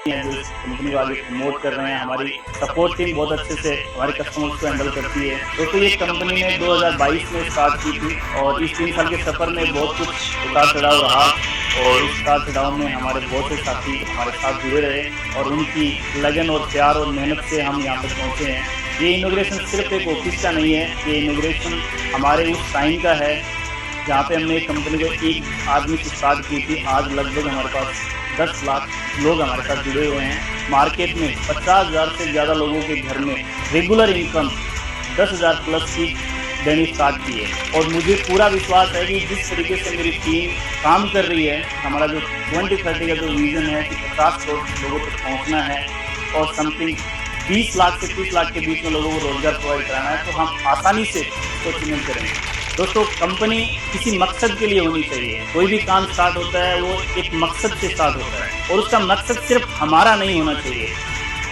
हैं जो इस कंपनी वाले प्रमोट कर रहे हैं। हमारी सपोर्ट टीम बहुत अच्छे से हमारे कस्टमर्स को हैंडल करती है। दोस्तों ये कंपनी ने 2022 में स्टार्ट की थी और इस 3 साल के सफ़र में बहुत कुछ उतार चढ़ाव रहा और उस उतार चढ़ाव में हमारे बहुत से साथी हमारे साथ जुड़े रहे और उनकी लगन और प्यार और मेहनत से हम यहाँ तक पहुँचे हैं। ये इनॉग्रेशन सिर्फ एक ऑफिस का नहीं है, ये इनॉग्रेशन हमारे उस टाइम का है जहाँ पे हमने एक कंपनी को एक आदमी से स्टार्ट की थी। आज लगभग हमारे पास 10 लाख लोग हमारे साथ जुड़े हुए हैं। मार्केट में 50,000 से ज़्यादा लोगों के घर में रेगुलर इनकम 10,000 प्लस की देनी स्टार्ट की है और मुझे पूरा विश्वास है कि जिस तरीके से मेरी टीम काम कर रही है, हमारा जो 2030 का जो विज़न है कि 50 करोड़ लोगों तक पहुँचना है और समथिंग 20 लाख से 30 लाख के बीच में लोगों को रोजगार प्रोवाइड कराना है, तो हम आसानी से उसको अचीवमेंट करेंगे। दोस्तों कंपनी किसी मकसद के लिए होनी चाहिए। कोई भी काम स्टार्ट होता है वो एक मकसद से स्टार्ट होता है और उसका मकसद सिर्फ हमारा नहीं होना चाहिए।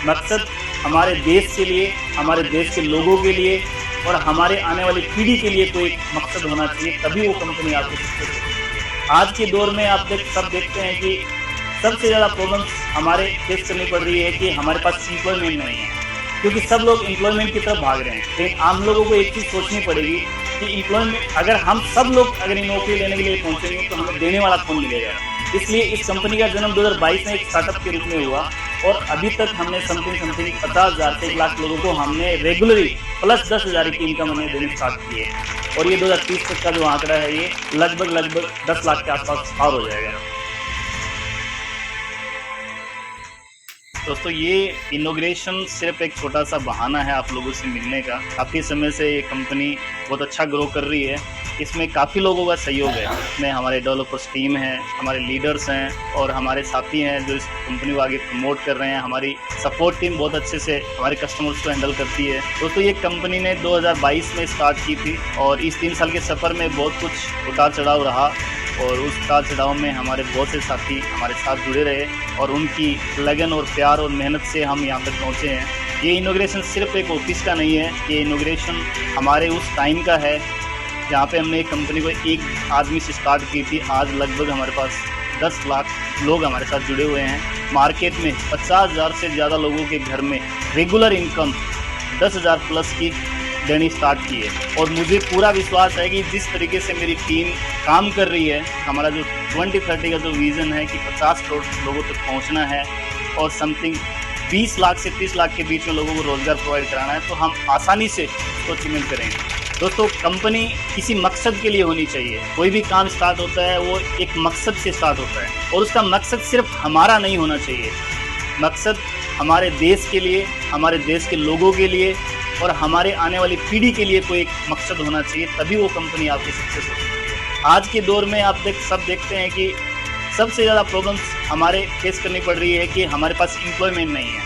मकसद हमारे देश के लिए, हमारे देश के लोगों के लिए और हमारे आने वाली पीढ़ी के लिए कोई मकसद होना चाहिए, तभी वो कंपनी आपको सक्सेस होगी। आज के दौर में आप सब देखते हैं कि सबसे ज़्यादा प्रॉब्लम्स हमारे फेस करनी पड़ रही है कि हमारे पास एम्प्लॉयमेंट नहीं है, क्योंकि सब लोग एम्प्लॉयमेंट की तरफ भाग रहे हैं। लेकिन आम लोगों को एक चीज़ सोचनी पड़ेगी कि एम्प्लॉयमेंट अगर हम सब लोग अगर नौकरी लेने के लिए पहुंचेंगे तो हमें देने वाला कौन मिलेगा। इसलिए इस कंपनी का जन्म 2022 में एक स्टार्टअप के रूप में हुआ और अभी तक हमने समथिंग 50,000 से 1 लाख लोगों को हमने रेगुलरली प्लस 10,000 की इनकम हमने देनी स्टार्ट की है और ये 2030 तक का जो आंकड़ा है ये लगभग 10 लाख के आसपास पार हो जाएगा। दोस्तों ये इनॉग्रेशन सिर्फ एक छोटा सा बहाना है आप लोगों से मिलने का। काफ़ी समय से ये कंपनी बहुत अच्छा ग्रो कर रही है, इसमें काफ़ी लोगों का सहयोग है। इसमें हमारे डेवलपर्स टीम है, हमारे लीडर्स हैं और हमारे साथी हैं जो इस कंपनी को आगे प्रमोट कर रहे हैं। हमारी सपोर्ट टीम बहुत अच्छे से हमारे कस्टमर्स को हैंडल करती है। दोस्तों ये कंपनी ने 2022 में स्टार्ट की थी और इस 3 साल के सफ़र में बहुत कुछ उतार चढ़ाव रहा और उस उतार चढ़ाव में हमारे बहुत से साथी हमारे साथ जुड़े रहे और उनकी लगन और प्यार और मेहनत से हम यहाँ तक पहुँचे हैं। ये इनॉग्रेशन सिर्फ एक ऑफिस का नहीं है, ये इनॉग्रेशन हमारे उस टाइम का है जहाँ पे हमने एक कंपनी को एक आदमी से स्टार्ट की थी। आज लगभग हमारे पास 10 लाख लोग हमारे साथ जुड़े हुए हैं। मार्केट में 50,000 से ज़्यादा लोगों के घर में रेगुलर इनकम 10,000 प्लस की देनी स्टार्ट की है और मुझे पूरा विश्वास है कि जिस तरीके से मेरी टीम काम कर रही है, हमारा जो 2030 का जो विज़न है कि 50 करोड़ लोगों तक पहुंचना है और समथिंग 20 लाख से 30 लाख के बीच में लोगों को रोजगार प्रोवाइड कराना है, तो हम आसानी से उसको अचीवमेंट करेंगे। दोस्तों कंपनी किसी मकसद के लिए होनी चाहिए। कोई भी काम स्टार्ट होता है वो एक मकसद से स्टार्ट होता है और उसका मकसद सिर्फ हमारा नहीं होना चाहिए। मकसद हमारे देश के लिए, हमारे देश के लोगों के लिए और हमारे आने वाली पीढ़ी के लिए कोई एक मकसद होना चाहिए, तभी वो कंपनी आपकी सक्सेस हो सकती है। आज के दौर में आप सब देखते हैं कि सबसे ज़्यादा प्रॉब्लम्स हमारे फेस करनी पड़ रही है कि हमारे पास एम्प्लॉयमेंट नहीं है,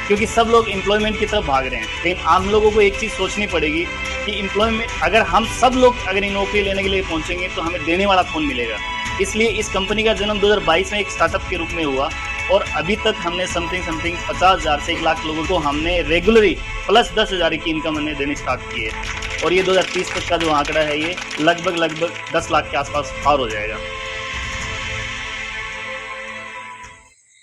क्योंकि सब लोग एम्प्लॉयमेंट की तरफ भाग रहे हैं। लेकिन आम लोगों को एक चीज़ सोचनी पड़ेगी कि एम्प्लॉयमेंट अगर हम सब लोग अगर नौकरी लेने के लिए पहुँचेंगे तो हमें देने वाला कौन मिलेगा। इसलिए इस कंपनी का जन्म 2022 में एक स्टार्टअप के रूप में हुआ और अभी तक हमने समथिंग 50,000 से 1 लाख लोगों को हमने रेगुलरली प्लस 10,000 की इनकम हमने देनी स्टार्ट की है और ये 2030 तक का जो आंकड़ा है ये लगभग 10 लाख के आसपास पार हो जाएगा।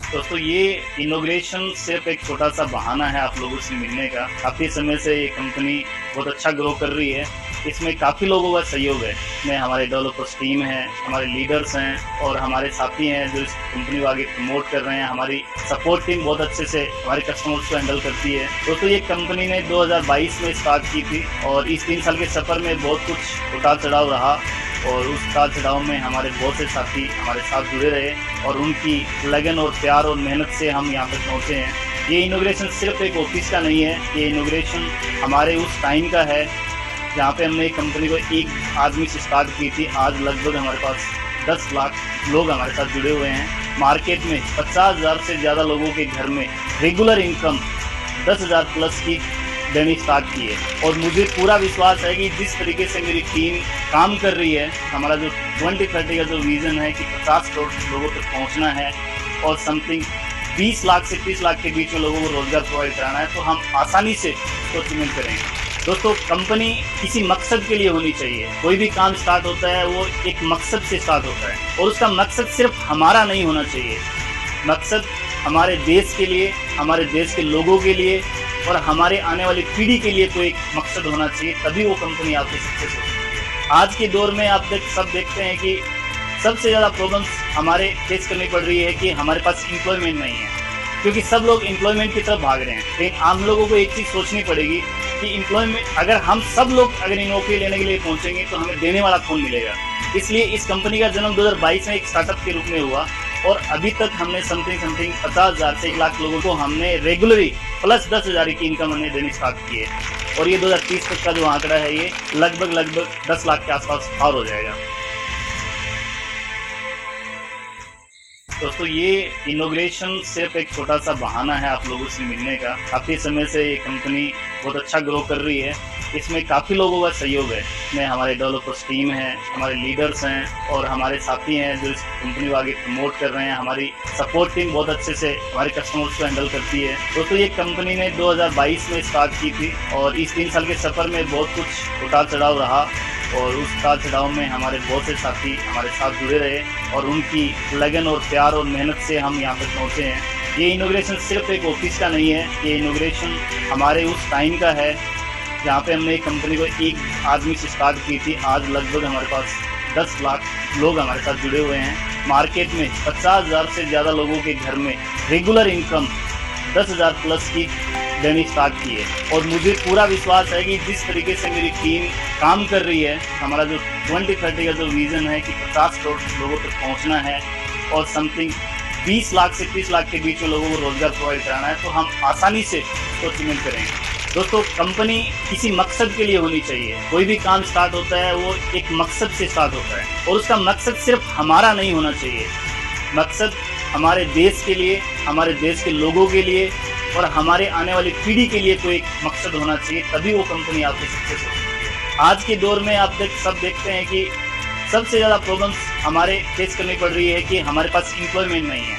दोस्तों ये इनॉग्रेशन सिर्फ एक छोटा सा बहाना है आप लोगों से मिलने का। काफ़ी समय से ये कंपनी बहुत अच्छा ग्रो कर रही है, इसमें काफ़ी लोगों का सहयोग है। इसमें हमारे डेवलपर्स टीम है, हमारे लीडर्स हैं और हमारे साथी हैं जो इस कंपनी को आगे प्रमोट कर रहे हैं। हमारी सपोर्ट टीम बहुत अच्छे से हमारे कस्टमर्स को हैंडल करती है। दोस्तों ये कंपनी ने 2022 में स्टार्ट की थी और इस 3 साल के सफ़र में बहुत कुछ उतार चढ़ाव रहा और उस उतार चढ़ाव में हमारे बहुत से साथी हमारे साथ जुड़े रहे और उनकी लगन और प्यार और मेहनत से हम यहाँ तक पहुँचे हैं। ये इनॉग्रेशन सिर्फ एक ऑफिस का नहीं है, ये इनॉग्रेशन हमारे उस टाइम का है जहाँ पे हमने एक कंपनी को एक आदमी से स्टार्ट की थी। आज लगभग हमारे पास 10 लाख लोग हमारे साथ जुड़े हुए हैं। मार्केट में 50,000 से ज़्यादा लोगों के घर में रेगुलर इनकम 10,000 प्लस की देनी स्टार्ट की है और मुझे पूरा विश्वास है कि जिस तरीके से मेरी टीम काम कर रही है, हमारा जो 2030 का जो विज़न है कि 50 करोड़ लोगों तक पहुंचना है और समथिंग 20 लाख से 30 लाख के बीच में लोगों को रोजगार प्रोवाइड कराना है, तो हम आसानी से उसको अचीवमेंट करेंगे। दोस्तों कंपनी किसी मकसद के लिए होनी चाहिए। कोई भी काम स्टार्ट होता है वो एक मकसद से स्टार्ट होता है और उसका मकसद सिर्फ हमारा नहीं होना चाहिए। मकसद हमारे देश के लिए, हमारे देश के लोगों के लिए और हमारे आने वाली पीढ़ी के लिए कोई एक मकसद होना चाहिए, तभी वो कंपनी आपको सक्सेस हो सकती है। आज के दौर में आप सब देखते हैं कि सबसे ज़्यादा प्रॉब्लम्स हमारे फेस करनी पड़ रही है कि हमारे पास एम्प्लॉयमेंट नहीं है, क्योंकि सब लोग एम्प्लॉयमेंट की तरफ भाग रहे हैं। लेकिन आम लोगों को एक चीज़ सोचनी पड़ेगी कि एम्प्लॉयमेंट अगर हम सब लोग अगर नौकरी लेने के लिए पहुंचेंगे तो हमें देने वाला कौन मिलेगा। इसलिए इस कंपनी का जन्म 2022 में एक स्टार्टअप के रूप में हुआ और अभी तक हमने समथिंग 50,000 से 1 लाख लोगों को हमने रेगुलरली प्लस 10,000 की इनकम हमने देनी स्टार्ट की है और ये 2030 तक का जो आंकड़ा है ये लगभग 10 लाख के आसपास पार हो जाएगा। दोस्तों ये इनॉग्रेशन सिर्फ एक छोटा सा बहाना है आप लोगों से मिलने का। काफ़ी समय से ये कंपनी बहुत अच्छा ग्रो कर रही है, इसमें काफ़ी लोगों का सहयोग है। इसमें हमारे डेवलपर्स टीम है, हमारे लीडर्स हैं और हमारे साथी हैं जो इस कंपनी को आगे प्रमोट कर रहे हैं। हमारी सपोर्ट टीम बहुत अच्छे से हमारे कस्टमर्स को हैंडल करती है। दोस्तों ये कंपनी ने 2022 में स्टार्ट की थी और इस 3 साल के सफ़र में बहुत कुछ उतार चढ़ाव रहा और उस उतार चढ़ाव में हमारे बहुत से साथी हमारे साथ जुड़े रहे और उनकी लगन और प्यार और मेहनत से हम यहाँ तक पहुँचे हैं। ये इनॉग्रेशन सिर्फ एक ऑफिस का नहीं है, ये इनॉग्रेशन हमारे उस टाइम का है जहाँ पे हमने एक कंपनी को एक आदमी से स्टार्ट की थी। आज लगभग हमारे पास 10 लाख लोग हमारे साथ जुड़े हुए हैं। मार्केट में 50,000 से ज़्यादा लोगों के घर में रेगुलर इनकम 10,000 प्लस की देनी स्टार्ट की है और मुझे पूरा विश्वास है कि जिस तरीके से मेरी टीम काम कर रही है, हमारा जो 2030 का जो विज़न है कि 50 करोड़ लोगों तक पहुंचना है और समथिंग 20 लाख से 30 लाख के बीच में लोगों को रोजगार प्रोवाइड कराना है, तो हम आसानी से उसको अचीवमेंट करेंगे। दोस्तों कंपनी किसी मकसद के लिए होनी चाहिए। कोई भी काम स्टार्ट होता है वो एक मकसद से स्टार्ट होता है और उसका मकसद सिर्फ हमारा नहीं होना चाहिए। मकसद हमारे देश के लिए, हमारे देश के लोगों के लिए और हमारे आने वाली पीढ़ी के लिए कोई एक मकसद होना चाहिए, तभी वो कंपनी आपको सक्सेस हो सकती है। आज के दौर में आप सब देखते हैं कि सबसे ज़्यादा प्रॉब्लम्स हमारे फेस करनी पड़ रही है कि हमारे पास एम्प्लॉयमेंट नहीं है,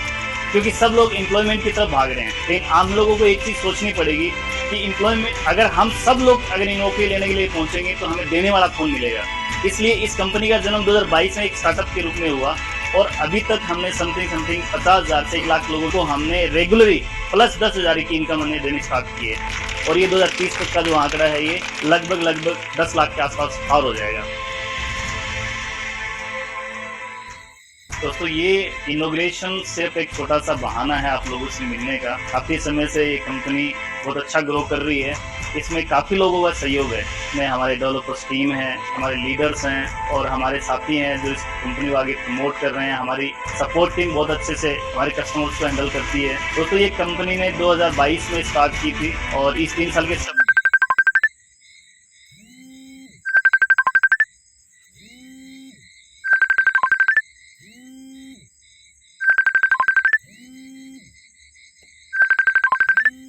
क्योंकि सब लोग एम्प्लॉयमेंट की तरफ भाग रहे हैं। लेकिन आम लोगों को एक चीज़ सोचनी पड़ेगी कि एम्प्लॉयमेंट अगर हम सब लोग अगर नौकरी लेने के लिए पहुंचेंगे तो हमें देने वाला कौन मिलेगा। इसलिए इस कंपनी का जन्म 2022 में एक स्टार्टअप के रूप में हुआ और अभी तक हमने समथिंग 50,000 से 1 लाख लोगों को हमने रेगुलरली प्लस 10,000 की इनकम हमने देनी स्टार्ट की है और ये 2030 तक का जो आंकड़ा है ये लगभग 10 लाख के आसपास पार हो जाएगा। दोस्तों ये इनॉग्रेशन सिर्फ एक छोटा सा बहाना है आप लोगों से मिलने का। काफ़ी समय से ये कंपनी बहुत अच्छा ग्रो कर रही है, इसमें काफ़ी लोगों का सहयोग है। इसमें हमारे डेवलपर्स टीम है, हमारे लीडर्स हैं और हमारे साथी हैं जो इस कंपनी को आगे प्रमोट कर रहे हैं। हमारी सपोर्ट टीम बहुत अच्छे से हमारे कस्टमर्स को हैंडल करती है। दोस्तों ये कंपनी ने 2022 में स्टार्ट की थी और इस 3 साल के